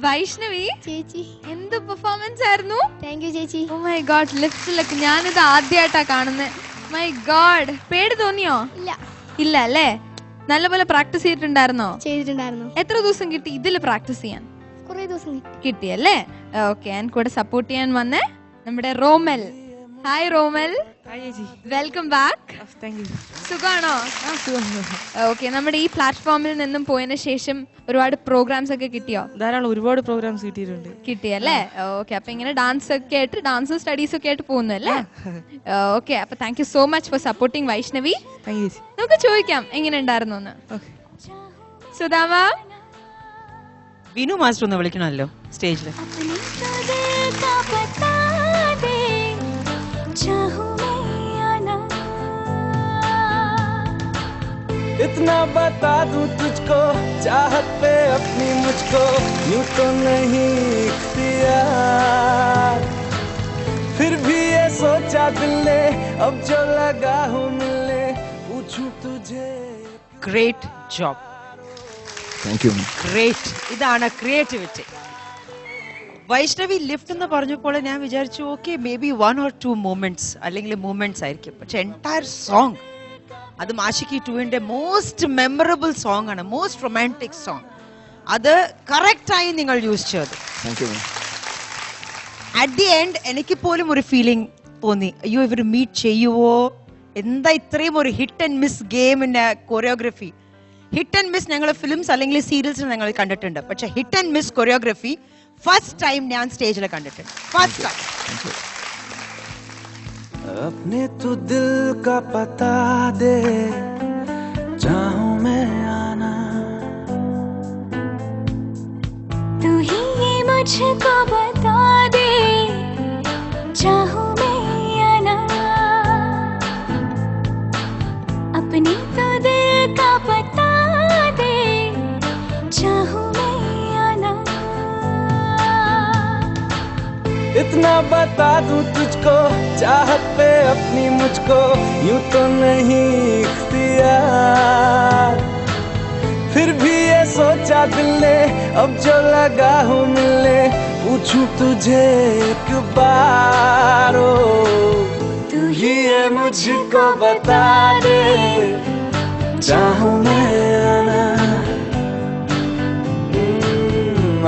വൈഷ്ണവി ചേച്ചി എന്ത് പെർഫോമൻസ് ആയിരുന്നു. താങ്ക് യു ചേച്ചി. ഓ മൈ ഗോഡ്, ലിപ്സിലൊക്കെ ഞാനിത് ആദ്യമായിട്ടാ കാണുന്നത്. മൈ ഗോഡ്, പേടി തോന്നിയോ? ഇല്ല ഇല്ല അല്ലേ? നല്ലപോലെ പ്രാക്ടീസ് ചെയ്തിട്ടുണ്ടായിരുന്നോ? ചെയ്തിട്ടുണ്ടായിരുന്നു. എത്ര ദിവസം കിട്ടി ഇതിൽ പ്രാക്ടീസ് ചെയ്യാൻ? കുറെ ദിവസം കിട്ടിയല്ലേ? ഓക്കെ, ഞാൻ കൂടെ സപ്പോർട്ട് ചെയ്യാൻ വന്നേ നമ്മുടെ Rommel. Hi Rommel, welcome back. സുഖാണോ? ഓക്കെ, നമ്മുടെ ഈ പ്ലാറ്റ്ഫോമിൽ നിന്നും പോയതിനു ശേഷം ഒരുപാട് പ്രോഗ്രാംസ് ഒക്കെ കിട്ടിയോ? ധാരാളം ഒരുപാട് പ്രോഗ്രാംസ് കിട്ടിയിട്ടുണ്ട്. കിട്ടിയല്ലേ? ഓക്കെ, അപ്പൊ ഇങ്ങനെ ഡാൻസ് ഒക്കെ ആയിട്ട് ഡാൻസും സ്റ്റഡീസ് ഒക്കെ ആയിട്ട് പോകുന്നു അല്ലേ? ഓക്കെ, അപ്പൊ thank you so much for supporting Vaishnavi. നമുക്ക് ചോദിക്കാം എങ്ങനെ ഉണ്ടായിരുന്നു എന്ന്. സുധാമ, വിനു മാസ്റ്റർ ഒന്ന് വിളിക്കണമല്ലോ സ്റ്റേജിൽ. इतना बता दूं तुझको, चाहत पे अपनी मुझको यूं तो नहीं इख्तियार, फिर भी ये सोचा दिल ने अब जो लगा हूं मिलने पूछूं तुझे. Great job. Thank you. Great. ഇതാണ് ക്രിയേറ്റിവിറ്റി. വൈഷ്ണവി ലിഫ്റ്റ് എന്ന് പറഞ്ഞപ്പോൾ ഞാൻ വിചാരിച്ചു okay may be 1 or 2 moments അല്ലെങ്കിൽ മൂമെന്റ്സ് ആയിരിക്കും. പക്ഷെ എൻറ്റയർ സോങ് അത് മാഷിക്കി 2ന്റെ മോസ്റ്റ് മെമ്മറബിൾ സോങ് ആണ്, മോസ്റ്റ് റൊമാൻറ്റിക് സോങ്. അത് കറക്റ്റായി നിങ്ങൾ യൂസ് ചെയ്തു. അറ്റ് ദി എൻഡ് എനിക്ക് പോലും ഒരു ഫീലിംഗ് തോന്നി, അയ്യോ ഇവർ മീറ്റ് ചെയ്യുവോ, എന്താ ഇത്രയും ഒരു ഹിറ്റ് ആൻഡ് മിസ് ഗെയിമിന്റെ കൊറിയോഗ്രഫി. ഹിറ്റ് ആൻഡ് മിസ് ഞങ്ങൾ ഫിലിംസ് അല്ലെങ്കിൽ സീരിയൽസിൽ ഞങ്ങൾ കണ്ടിട്ടുണ്ട്, പക്ഷെ hit and miss choreography first time ഞാൻ സ്റ്റേജിൽ കണ്ടിട്ടുണ്ട്. First time. अपने तो दिल का पता दे, चाहूं मैं आना, तू ही ये मुझको बता दे, चाहूं मैं आना, अपने तो दिल का पता दे, चाहूं मैं आना. इतना बता दूं तुझको, चाहत पे अपनी मुझको यूं तो नहीं इख्तियार, फिर भी ये सोचा दिल ने अब जो लगा हूं मिलने पूछूं तुझे एक बार. ओ तू ही ये मुझको बता दे, चाहूं मैं आना,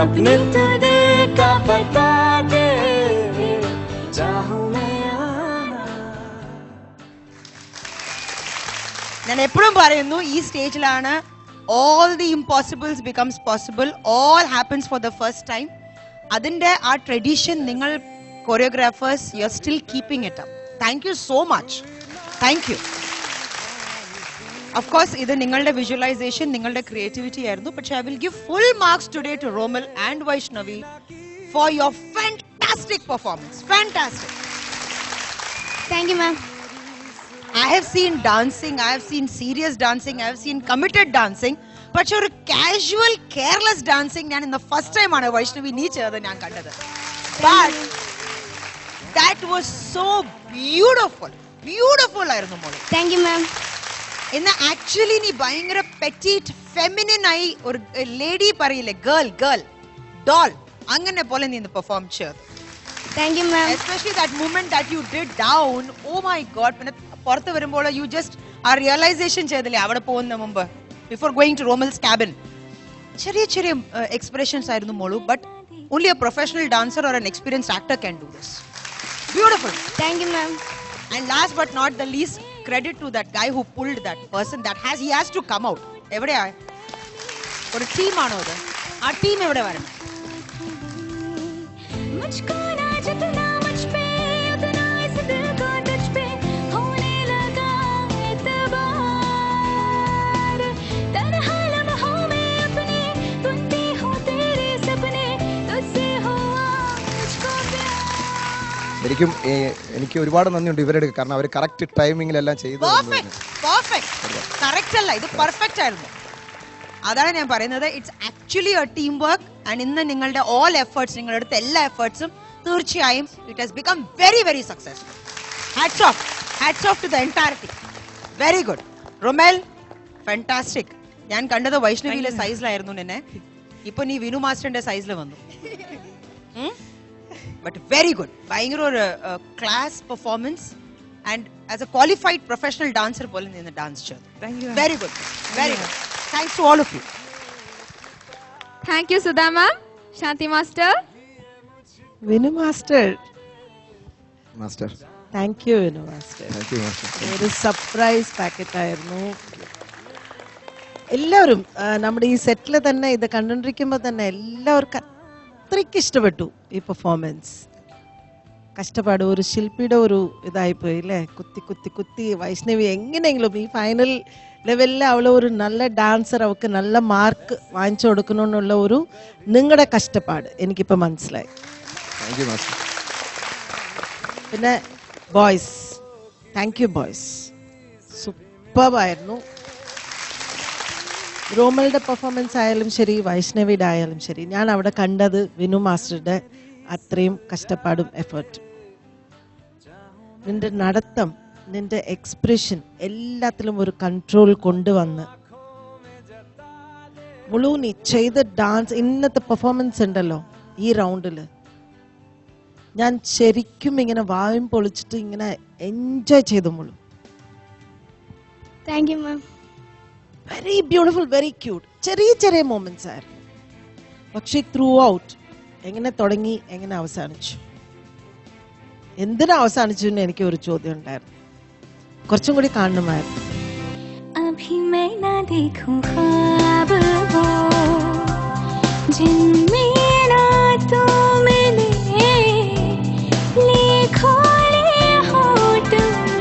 अपने तो दिल का बता दे, चाहूं मैं आना. ഞാൻ എപ്പോഴും പറയുന്നു ഈ സ്റ്റേജിലാണ് all the impossibles becomes possible, all happens for the first time. അതിന്റെ ആ ട്രഡീഷൻ നിങ്ങൾ choreographers you are still keeping it up. Thank you so much. Thank you. Of course ഇത് നിങ്ങളുടെ വിഷ്വലൈസേഷൻ, നിങ്ങളുടെ ക്രിയേറ്റിവിറ്റി ആയിരുന്നു. പക്ഷെ I will give full marks today to Romel and Vaishnavi for your fantastic performance. Fantastic. Thank you ma'am. I have seen dancing, I have seen serious dancing, I have seen committed dancing, പക്ഷെ ഒരു casual careless dancing ഞാൻ ഇന്ന് first time ആണ് വൈഷ്ണവി നീ ചെയ്തത് ഞാൻ കണ്ടത്. But that was so beautiful. Beautiful ആയിരുന്നു മോളെ. താങ്ക് യു മാം. ഇന്ന് ആക്ച്വലി നീ ഭയങ്കര പെറ്റീറ്റ് ഫെമിനിൻ ആയി ഒരു ലേഡി പറയില്ലേ, ഗേൾ ഡോൾ, അങ്ങനെ പോലെ നീ ഇന്ന് പെർഫോം ചെയ്തു. Thank you ma'am. Especially that moment that you did down, oh my god, പിന്നെ പുറത്ത് വരുമ്പോൾ യു ജസ്റ്റ് ആ റിയലൈസേഷൻ ചെയ്തില്ലേ അവിടെ പോകുന്ന മുമ്പ്, before going to Rommel's cabin. ചെറിയ ചെറിയ എക്സ്പ്രഷൻസ് ആയിരുന്നു മോളു. But only a professional dancer or an experienced actor can do this. Beautiful. Thank you ma'am. And last but not the least credit to that guy who pulled that person. That has he has to come out. എവിടെയാ ഒരു ടീമാണോ അത്? ആ team എവിടെ വരണം? मुझको ना जितना मुझ पे उतना इस दिल को तुझ पे होने लगा एतबार, तन्हा लम्हों में अपने बुनती हूँ तेरे सपने, तुझसे हुआ मुझको प्यार. എനിക്ക് ഒരുപാട് നന്ദിയുണ്ട് ഇവരുടെ, കാരണം അവർ കറക്റ്റ് ടൈമിങ്ങിലെല്ലാം ചെയ്തു. കറക്റ്റ് അല്ല, ഇത് പെർഫെക്റ്റ് ആയിരുന്നു. അതാണ് ഞാൻ പറയുന്നത്. It's actually a team work. And ഇന്ന് നിങ്ങളുടെ ഓൾ എഫേർട്സ്, നിങ്ങളുടെ അടുത്ത എല്ലാ എഫേർട്സും തീർച്ചയായും it has become very very successful. Hats off to the entire team. Very good. Romel, fantastic. ഞാൻ കണ്ടത് വൈഷ്ണവിയിലെ സൈസിലായിരുന്നു നിന്നെ. ഇപ്പൊ നീ വിനു മാസ്റ്ററിന്റെ സൈസിൽ വന്നു. But very good. ഭയങ്കര ഒരു class performance and as a qualified professional dancer പോലെ നിന്ന് ഡാൻസ് ചെയ്തു. Very good, very good. Thanks to all of you. Thank you Sudha ma'am. Shanti master. Vinu master. Master thank you Vinu master. Thank you master. ഒരു surprise packet ആയിരുന്നു. എല്ലാവരും നമ്മുടെ ഈ സെറ്റിൽ തന്നെ ഇത് കണ്ടുകൊണ്ടിരിക്കുമ്പോൾ തന്നെ എല്ലാവർക്കും അത്രയ്ക്ക് ഇഷ്ടപ്പെട്ടു ഈ പെർഫോമൻസ്. കഷ്ടപ്പാട് ഒരു ശില്പിയുടെ ഒരു ഇതായിപ്പോയി അല്ലേ. കുത്തി കുത്തി കുത്തി വൈഷ്ണവി എങ്ങനെയെങ്കിലും ഈ ഫൈനൽ ലെവലിൽ അവൾ ഒരു നല്ല ഡാൻസർ, അവൾക്ക് നല്ല മാർക്ക് വാങ്ങിച്ചു കൊടുക്കണമെന്നുള്ള ഒരു നിങ്ങളുടെ കഷ്ടപ്പാട് എനിക്കിപ്പോൾ മനസ്സിലായി. Thank you master. പിന്നെ ബോയ്സ്, താങ്ക് യു ബോയ്സ്, സൂപ്പറായിരുന്നു. റോമലുടെ പെർഫോമൻസ് ആയാലും ശരി, വൈഷ്ണവിയുടെ ആയാലും ശരി, ഞാൻ അവിടെ കണ്ടത് വിനു മാസ്റ്ററുടെ അത്രയും കഷ്ടപ്പാടും എഫേർട്ടും. നിന്റെ നടത്തം, നിന്റെ എക്സ്പ്രഷൻ എല്ലാത്തിലും ഒരു കൺട്രോൾ കൊണ്ടുവന്ന് മുളു നീ ചെയ്ത ഡാൻസ്, ഇന്നത്തെ പെർഫോമൻസ് ഉണ്ടല്ലോ ഈ റൗണ്ടിൽ, ഞാൻ ശരിക്കും ഇങ്ങനെ വായും പൊളിച്ചിട്ട് ഇങ്ങനെ എൻജോയ് ചെയ്തു മുളു. Thank you ma'am. Very beautiful, very cute. ചെറിയ ചെറിയ മൊമെന്റ്സ് ആയിരുന്നു, പക്ഷെ ത്രൂ ഔട്ട് എങ്ങനെ തുടങ്ങി എങ്ങനെ അവസാനിച്ചു, എന്തിനാ അവസാനിച്ചു എന്ന് എനിക്ക് ഒരു ചോദ്യം ഉണ്ടായിരുന്നു. കുറച്ചും കൂടി കാണണമായിരുന്നു. अभी मैं ना देखूं ख्वाब वो जिनमें ना तू मिले, लिखो ले होठ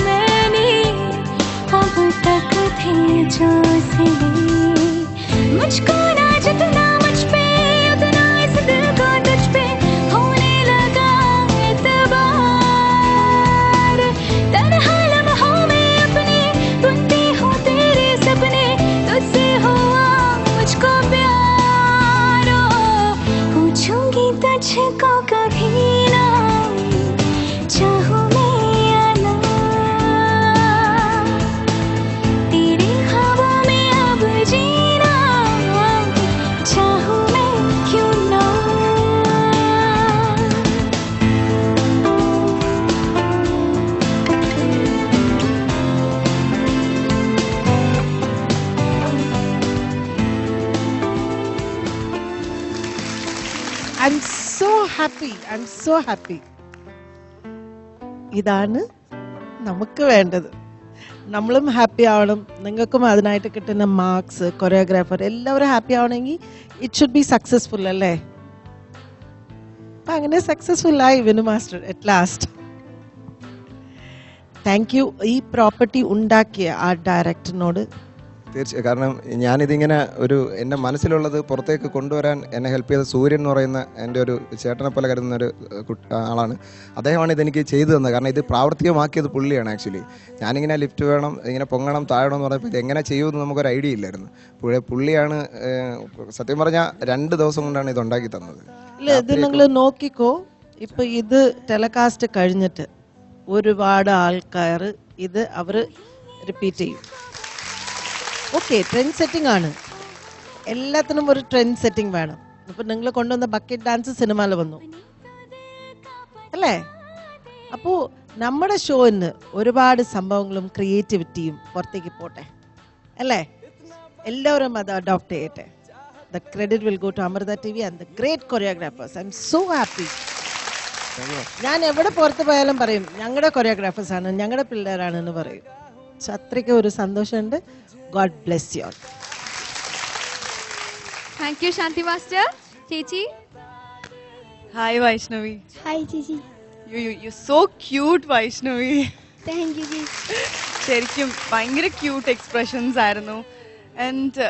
मैंने अब तक थे जो सिले, मुझको ना जितना मुझ पे उतना इस दिल को तुझ पे होने लगा एतबार, तन्हा लम्हों में अपने बुनती हूँ तेरे सपने, तुझसे हुआ मुझको प्यार, पूछूंगी तुझको कभी ना चाहूँ मैं या ना, तेरे ख्वाबों में अब जीना चाहूँ मैं क्यों ना. I'm so happy. I'm so happy. ഇതാണ് നമുക്ക് വേണ്ടത്. നമ്മളും ഹാപ്പി ആവണം, നിങ്ങൾക്കും അതിനായിട്ട് കിട്ടുന്ന മാർക്സ്, കൊറിയോഗ്രാഫർ എല്ലാവരും ഹാപ്പി ആവണമെങ്കിൽ ഇറ്റ് ഷുഡ് ബി സക്സസ്ഫുൾ അല്ലേ. അപ്പൊ അങ്ങനെ സക്സസ്ഫുൾ ആയി Vinu master at last. Thank you ഈ പ്രോപ്പർട്ടി ഉണ്ടാക്കിയ ആ ഡയറക്ടറിനോട്. തീർച്ചയായും. കാരണം ഞാനിതിങ്ങനെ എൻ്റെ മനസ്സിലുള്ളത് പുറത്തേക്ക് കൊണ്ടുവരാൻ എന്നെ ഹെൽപ്പ് ചെയ്ത സൂര്യൻ എന്ന് പറയുന്ന എൻ്റെ ഒരു ചേട്ടനെ പോലെ കരുതുന്ന ഒരു ആളാണ്. അദ്ദേഹമാണ് ഇതെനിക്ക് ചെയ്തു തന്നത്. കാരണം ഇത് പ്രാവർത്തികമാക്കിയത് പുള്ളിയാണ്. ആക്ച്വലി ഞാനിങ്ങനെ ലിഫ്റ്റ് വേണം, ഇങ്ങനെ പൊങ്ങണം, താഴണം എന്ന് പറഞ്ഞപ്പോൾ ഇത് എങ്ങനെ ചെയ്യുമെന്ന് നമുക്കൊരു ഐഡിയ ഇല്ലായിരുന്നു. പുള്ളിയാണ് സത്യം പറഞ്ഞാൽ 2 ദിവസം കൊണ്ടാണ് ഇത് ഉണ്ടാക്കി തന്നത്. ഇല്ല, ഇത് നിങ്ങൾ നോക്കിക്കോ. ഇപ്പൊ ഇത് ടെലികാസ്റ്റ് കഴിഞ്ഞിട്ട് ഒരുപാട് ആൾക്കാർ ഇത് അവർ റിപ്പീറ്റ് ചെയ്യും. ഓക്കെ, ട്രെൻഡ് സെറ്റിംഗ് ആണ്. എല്ലാത്തിനും ഒരു ട്രെൻഡ് സെറ്റിംഗ് വേണം. ഇപ്പൊ നിങ്ങൾ കൊണ്ടുവന്ന ബക്കറ്റ് ഡാൻസ് സിനിമയിൽ വന്നു അല്ലേ. അപ്പോ നമ്മുടെ ഷോയിന് ഒരുപാട് സംഭവങ്ങളും ക്രിയേറ്റിവിറ്റിയും പുറത്തേക്ക് പോട്ടെ അല്ലേ. എല്ലാവരും അത് അഡോപ്റ്റ് ചെയ്യട്ടെ. The credit will go to Amrita TV and the great choreographers. I'm so happy. ഞാൻ എവിടെ പുറത്ത് പോയാലും പറയും ഞങ്ങളുടെ കൊറിയോഗ്രാഫേഴ്സ് ആണ്, ഞങ്ങളുടെ പിള്ളേരാണെന്ന് പറയും. സോ അത്രയ്ക്ക് ഒരു സന്തോഷമുണ്ട്. God bless you all. Thank you Shanti master. ചേച്ചി. Hi Vaishnavi. Hi Gigi. You're so cute Vaishnavi. Thank you Gigi. ശരിക്കും ഭയങ്കര ക്യൂട്ട് എക്സ്പ്രഷൻസ് ആയിരുന്നു. ആൻഡ്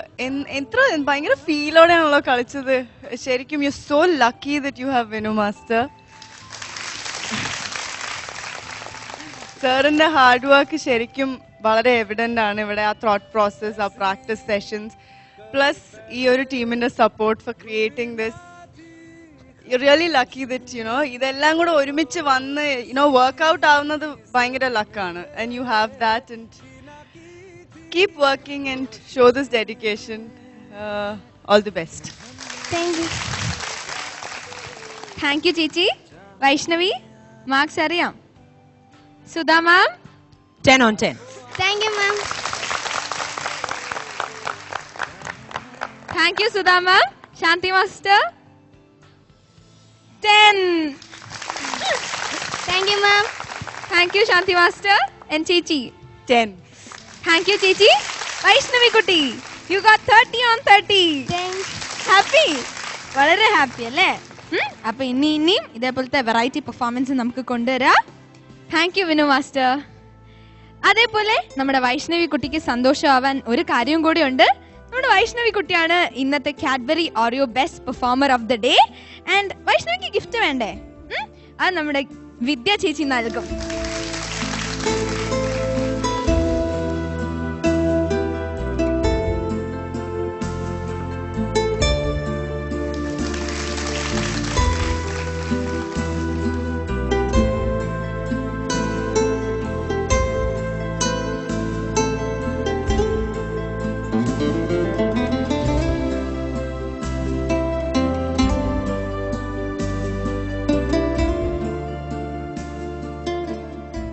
എത്ര ഭയങ്കര ഫീലോടെയാണല്ലോ കളിച്ചത്. ശരിക്കും you so lucky that you have Vinu master. സാറിന്റെ ഹാർഡ് വർക്ക് ശരിക്കും വളരെ എവിഡന്റ് ആണ് ഇവിടെ. ആ തോട്ട് പ്രോസസ്, ആ പ്രാക്ടീസ് സെഷൻസ്, പ്ലസ് ഈ ഒരു ടീമിന്റെ support for creating this. You really lucky that ഇതെല്ലാം കൂടെ ഒരുമിച്ച് വന്ന് വർക്ക്ഔട്ട് ആവുന്നത് ഭയങ്കര ലക്കാണ്. And you have that and keep working and show this dedication. All the best. Thank you ചേച്ചി. വൈഷ്ണവി, മാർക്സ് അറിയാം. Sudha ma'am 10 on 10. Thank you, ma'am. Thank you Sudha ma'am. Shanti master 10. Thank you, ma'am. Thank you Shanti master. And ചേച്ചി 10. Thank you ചേച്ചി. വൈഷ്ണവി കുട്ടി, you got 30 on 30. Thanks. Happy? വളരെ happy അല്ലേ? അപ്പൊ ഇനിയും ഇതേപോലത്തെ വെറൈറ്റി പെർഫോമൻസ് നമുക്ക് കൊണ്ടുവരാം. Thank you Vinu master. അതേപോലെ നമ്മുടെ വൈഷ്ണവി കുട്ടിക്ക് സന്തോഷമാവാൻ ഒരു കാര്യം കൂടി ഉണ്ട്. നമ്മുടെ വൈഷ്ണവി കുട്ടിയാണ് ഇന്നത്തെ Cadbury Oreo best performer of the day. And വൈഷ്ണവിക്ക് ഗിഫ്റ്റ് വേണ്ടേ? അത് നമ്മുടെ വിദ്യ ചേച്ചി നൽകും.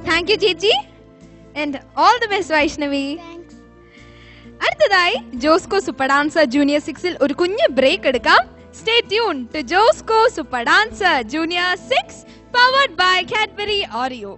താങ്ക് യു ചേച്ചി. And all the best Vaishnavi. അടുത്തതായി ജോസ്കോ സൂപ്പർ ഡാൻസർ ജൂനിയർ 6 ഒരു കുഞ്ഞു ബ്രേക്ക് എടുക്കാം. Stay tune to Josco super dancer junior 6 powered by Cadbury Oreo.